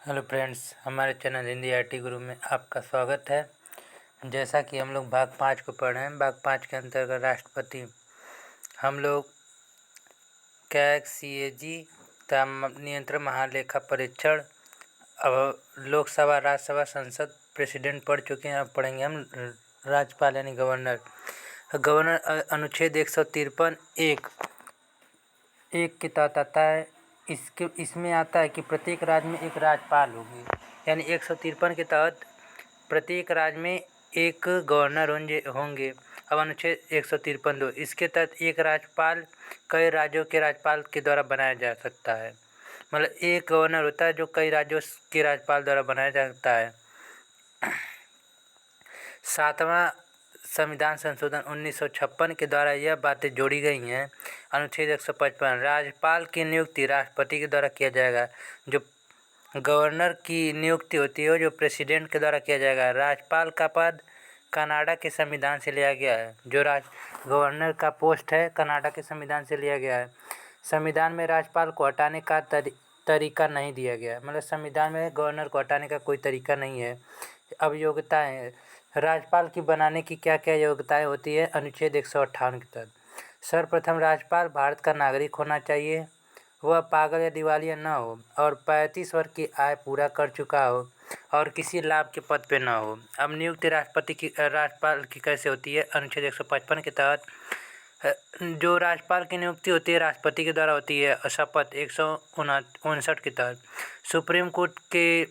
Hello friends, हमारे channel Hindi IT गुरु में आपका स्वागत है। जैसा कि हम लोग भाग 5 को पढ़ रहे हैं, भाग 5 के अंतर्गत राष्ट्रपति हम लोग कैग सीएजी नियंत्रण महालेखा परीक्षण अब लोकसभा, राज्यसभा, संसद, प्रेसिडेंट पढ़ चुके हैं। अब पढ़ेंगे हम राज्यपाल यानी गवर्नर। अनुच्छेद 153 एक के तहत आता है। इसमें आता है कि प्रत्येक राज्य में एक राज्यपाल होगी, यानी 153 के तहत प्रत्येक राज्य में एक गवर्नर होंगे। अब अनुच्छेद 153(2) इसके तहत एक राज्यपाल कई राज्यों के राज्यपाल के द्वारा बनाया जा सकता है। मतलब एक गवर्नर होता है जो कई राज्यों के राज्यपाल द्वारा बनाया जा सकता है। 7वां संविधान संशोधन 1956 के द्वारा यह बातें जोड़ी गई हैं। अनुच्छेद 155 राज्यपाल की नियुक्ति राष्ट्रपति के द्वारा किया जाएगा। जो गवर्नर की नियुक्ति होती है जो प्रेसिडेंट के द्वारा किया जाएगा। राज्यपाल का पद कनाडा के संविधान से लिया गया है। जो गवर्नर का पोस्ट है कनाडा के संविधान से लिया गया है। संविधान में राज्यपाल को हटाने का तरीका नहीं दिया गया, मतलब संविधान में गवर्नर को हटाने का कोई तरीका नहीं है। अब योग्यताएँ राज्यपाल की बनाने की क्या क्या योग्यताएं होती है। अनुच्छेद 158 के तहत सर्वप्रथम राज्यपाल भारत का नागरिक होना चाहिए, वह पागल या दिवालिया न हो और 35 वर्ष की आय पूरा कर चुका हो और किसी लाभ के पद पे न हो। अब नियुक्ति राज्यपाल की कैसे होती है। अनुच्छेद 155 के तहत जो राज्यपाल की नियुक्ति होती है राष्ट्रपति के द्वारा होती है। शपथ 159 के तहत सुप्रीम कोर्ट के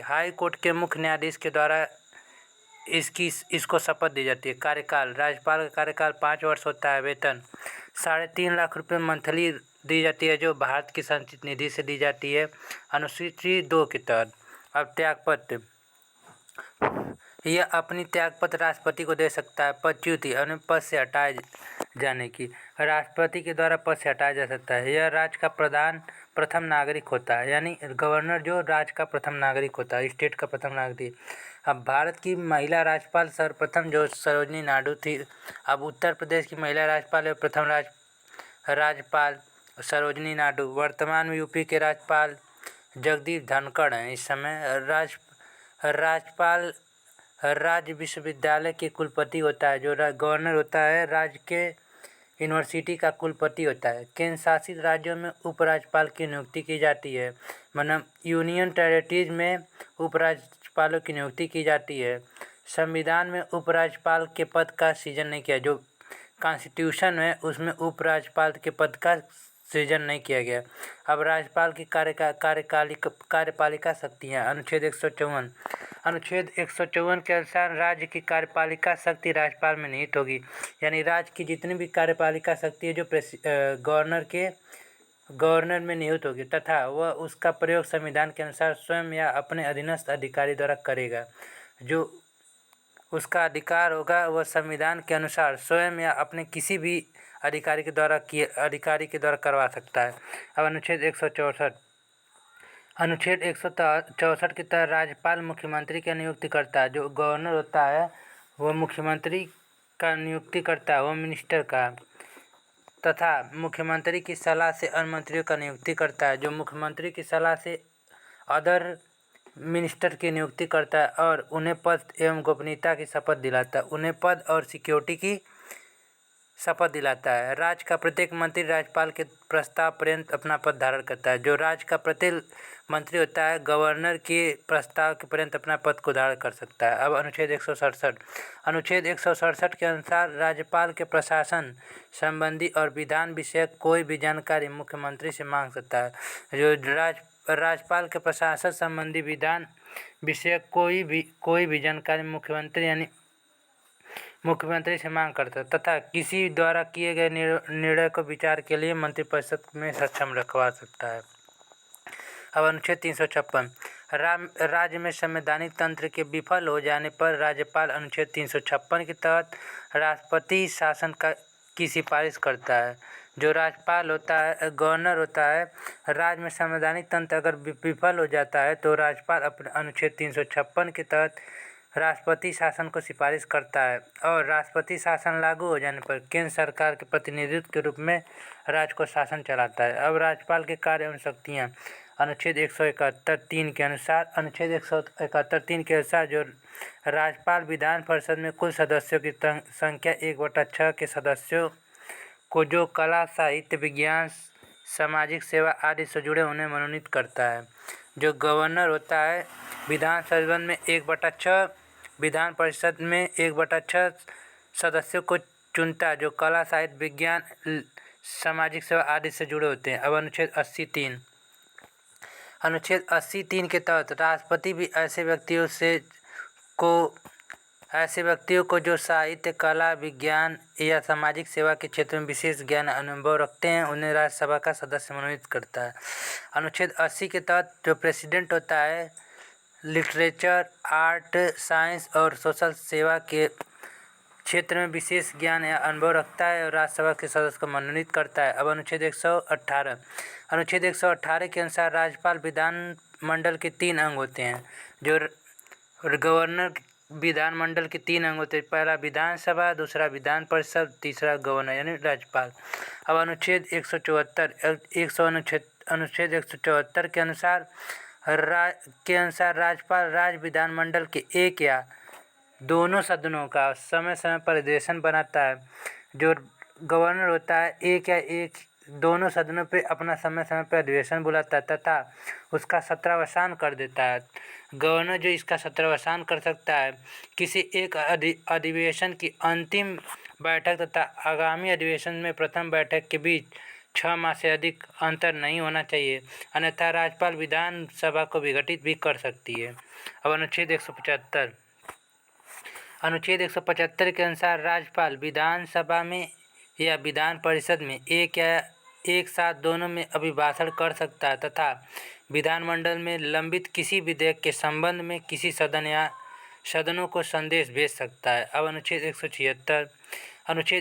हाई कोर्ट के मुख्य न्यायाधीश के द्वारा इसको शपथ दी जाती है। कार्यकाल राज्यपाल का कार्यकाल 5 वर्ष होता है। वेतन 3.5 लाख रुपये मंथली दी जाती है, जो भारत की संचित निधि से दी जाती है। अनुसूची 2 के तहत अब त्यागपत्र, यह अपनी त्यागपत्र राष्ट्रपति को दे सकता है। पदच्युति पद से हटाए जाने की, राष्ट्रपति के द्वारा पद से हटाया जा सकता है। यह राज्य का प्रथम नागरिक होता है, यानी गवर्नर जो राज्य का प्रथम नागरिक होता है, स्टेट का प्रथम नागरिक। अब भारत की महिला राज्यपाल सर्वप्रथम जो सरोजिनी नायडू थी। अब उत्तर प्रदेश की महिला राज्यपाल है प्रथम राज्यपाल सरोजिनी नायडू। वर्तमान में यूपी के राज्यपाल जगदीप धनखड़ हैं। इस समय राज्यपाल राज्य विश्वविद्यालय के कुलपति होता है। जो गवर्नर होता है राज्य के यूनिवर्सिटी का कुलपति होता है। केंद्र शासित राज्यों में उपराज्यपाल की नियुक्ति की जाती है, मतलब यूनियन टेरिटरीज में उपराज्यपालों की नियुक्ति की जाती है। संविधान में उपराज्यपाल के पद का सृजन नहीं किया, जो कॉन्स्टिट्यूशन है उसमें उपराज्यपाल के पद का सृजन नहीं किया गया। अब राज्यपाल की कार्यपालिका शक्तियाँ। अनुच्छेद 154 के अनुसार राज्य की कार्यपालिका शक्ति राज्यपाल में निहित होगी, यानी राज्य की जितनी भी कार्यपालिका शक्ति है जो गवर्नर में निहित होगी, तथा वह उसका प्रयोग संविधान के अनुसार स्वयं या अपने अधीनस्थ अधिकारी द्वारा करेगा। जो उसका अधिकार होगा वह संविधान के अनुसार स्वयं या अपने किसी भी अधिकारी के द्वारा करवा सकता है। अब अनुच्छेद 164 के तहत राज्यपाल मुख्यमंत्री की नियुक्ति करता है। जो गवर्नर होता है वह मुख्यमंत्री का नियुक्ति करता है, होम मिनिस्टर का, तथा मुख्यमंत्री की सलाह से अन्य मंत्रियों का नियुक्ति करता है। जो मुख्यमंत्री की सलाह से अदर मिनिस्टर की नियुक्ति करता है और उन्हें पद एवं गोपनीयता की शपथ दिलाता है। उन्हें पद और सिक्योरिटी की शपथ दिलाता है। राज्य का प्रत्येक मंत्री राज्यपाल के प्रस्ताव पर्यंत अपना पद धारण करता है। जो राज्य का प्रत्येक मंत्री होता है गवर्नर के प्रस्ताव के पर्यंत अपना पद को धारण कर सकता है। अब अनुच्छेद 167 के अनुसार राज्यपाल के प्रशासन संबंधी और विधान विषयक कोई भी जानकारी मुख्यमंत्री से मांग सकता है। जो राज्यपाल के प्रशासन संबंधी विधान विषयक कोई भी जानकारी मुख्यमंत्री से मांग करता है, तथा किसी द्वारा किए गए निर्णय को विचार के लिए मंत्रिपरिषद में सक्षम रखवा सकता है। अब अनुच्छेद 356 राज्य में संवैधानिक तंत्र के विफल हो जाने पर राज्यपाल अनुच्छेद 356 के तहत राष्ट्रपति शासन की सिफारिश करता है। जो राज्यपाल होता है गवर्नर होता है, राज्य में संवैधानिक तंत्र अगर विफल हो जाता है तो राज्यपाल अपने अनुच्छेद 356 के तहत राष्ट्रपति शासन को सिफारिश करता है और राष्ट्रपति शासन लागू हो जाने पर केंद्र सरकार के प्रतिनिधित्व के रूप में राज्य को शासन चलाता है। अब राज्यपाल के कार्य एवं शक्तियाँ। अनुच्छेद 171(3) के अनुसार के अनुसार जो राज्यपाल विधान परिषद में कुल सदस्यों की संख्या 1/6 के सदस्यों को जो कला, साहित्य, विज्ञान, सामाजिक सेवा आदि से जुड़े उन्हें मनोनीत करता है। जो गवर्नर होता है विधान सदन में 1/6, विधान परिषद में 1/6 सदस्यों को चुनता है जो कला, साहित्य, विज्ञान, सामाजिक सेवा आदि से जुड़े होते हैं। अब अनुच्छेद 80(3) के तहत राष्ट्रपति भी ऐसे व्यक्तियों को जो साहित्य, कला, विज्ञान या सामाजिक सेवा के क्षेत्र में विशेष ज्ञान अनुभव रखते हैं उन्हें राज्यसभा का सदस्य मनोनीत करता है। अनुच्छेद 80 के तहत जो प्रेसिडेंट होता है लिटरेचर, आर्ट, साइंस और सोशल सेवा के क्षेत्र में विशेष ज्ञान या अनुभव रखता है और राज्यसभा के सदस्य को मनोनीत करता है। अब अनुच्छेद 118 के अनुसार राज्यपाल विधानमंडल के 3 अंग होते हैं। जो गवर्नर विधानमंडल के 3 अंग होते हैं, पहला विधानसभा, दूसरा विधान परिषद, तीसरा गवर्नर यानी राज्यपाल। अब अनुच्छेद 174 के अनुसार राज्यपाल राज्य विधानमंडल के एक या दोनों सदनों का समय समय पर अधिवेशन बनाता है। जो गवर्नर होता है एक या दोनों सदनों पे अपना समय समय पर अधिवेशन बुलाता है तथा उसका सत्रावसान कर देता है। गवर्नर जो इसका सत्रावसान कर सकता है किसी एक अधिवेशन की अंतिम बैठक तथा आगामी अधिवेशन में प्रथम बैठक के बीच 6 माह से अधिक अंतर नहीं होना चाहिए, अन्यथा राज्यपाल विधानसभा को विघटित भी कर सकती है। अब अनुच्छेद 175 के अनुसार राज्यपाल विधानसभा में या विधान परिषद में एक साथ दोनों में अभिभाषण कर सकता है तथा विधानमंडल में लंबित किसी विधेयक के संबंध में किसी सदन या सदनों को संदेश भेज सकता है। अब अनुच्छेद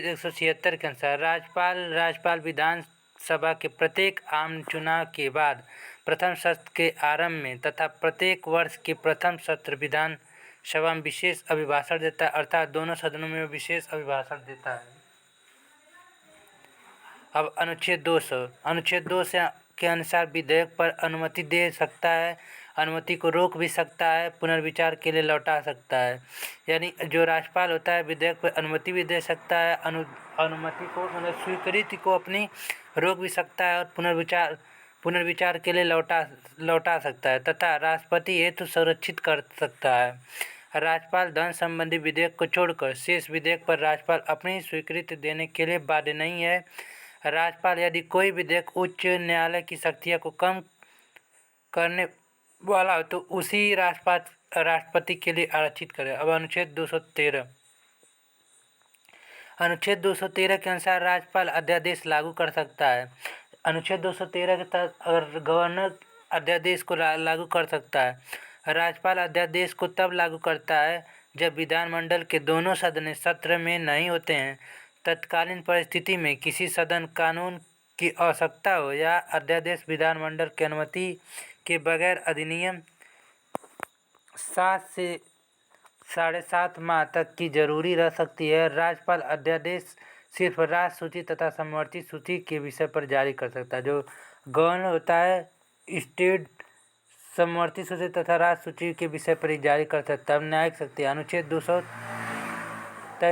176 के अनुसार राज्यपाल विधानसभा के प्रत्येक आम चुनाव के बाद प्रथम सत्र के आरंभ में तथा प्रत्येक वर्ष के प्रथम सत्र विधानसभा में विशेष अभिभाषण देता है, अर्थात दोनों सदनों में विशेष अभिभाषण देता है। अब अनुच्छेद 200 के अनुसार विधेयक पर अनुमति दे सकता है, अनुमति को रोक भी सकता है, पुनर्विचार के लिए लौटा सकता है। यानी जो राज्यपाल होता है विधेयक पर अनुमति भी दे सकता है, अनुमति को मतलब स्वीकृति को अपनी रोक भी सकता है और पुनर्विचार के लिए लौटा सकता है तथा राष्ट्रपति हेतु संरक्षित कर सकता है। राज्यपाल धन संबंधी विधेयक को छोड़कर शेष विधेयक पर राज्यपाल अपनी स्वीकृति देने के लिए बाध्य नहीं है। राज्यपाल यदि कोई विधेयक उच्च न्यायालय की शक्तियों को कम करने वाला हो तो उसी राष्ट्रपति के लिए आरक्षित करे। अब अनुच्छेद 213 के अनुसार राज्यपाल अध्यादेश लागू कर सकता है। अनुच्छेद 213 के तहत अगर गवर्नर अध्यादेश को लागू कर सकता है। राज्यपाल अध्यादेश को तब लागू करता है जब विधानमंडल के दोनों सदन सत्र में नहीं होते हैं, तत्कालीन परिस्थिति में किसी सदन कानून की आवश्यकता हो या अध्यादेश विधानमंडल की अनुमति के बगैर अधिनियम 7 से 7.5 माह तक की जरूरी रह सकती है। राज्यपाल अध्यादेश सिर्फ राज्य सूची तथा समवर्ती सूची के विषय पर जारी कर सकता है। जो गवर्नर होता है स्टेट समवर्ती सूची तथा राज्य सूची के विषय पर ही जारी कर सकता है। न्यायिक शक्ति अनुच्छेद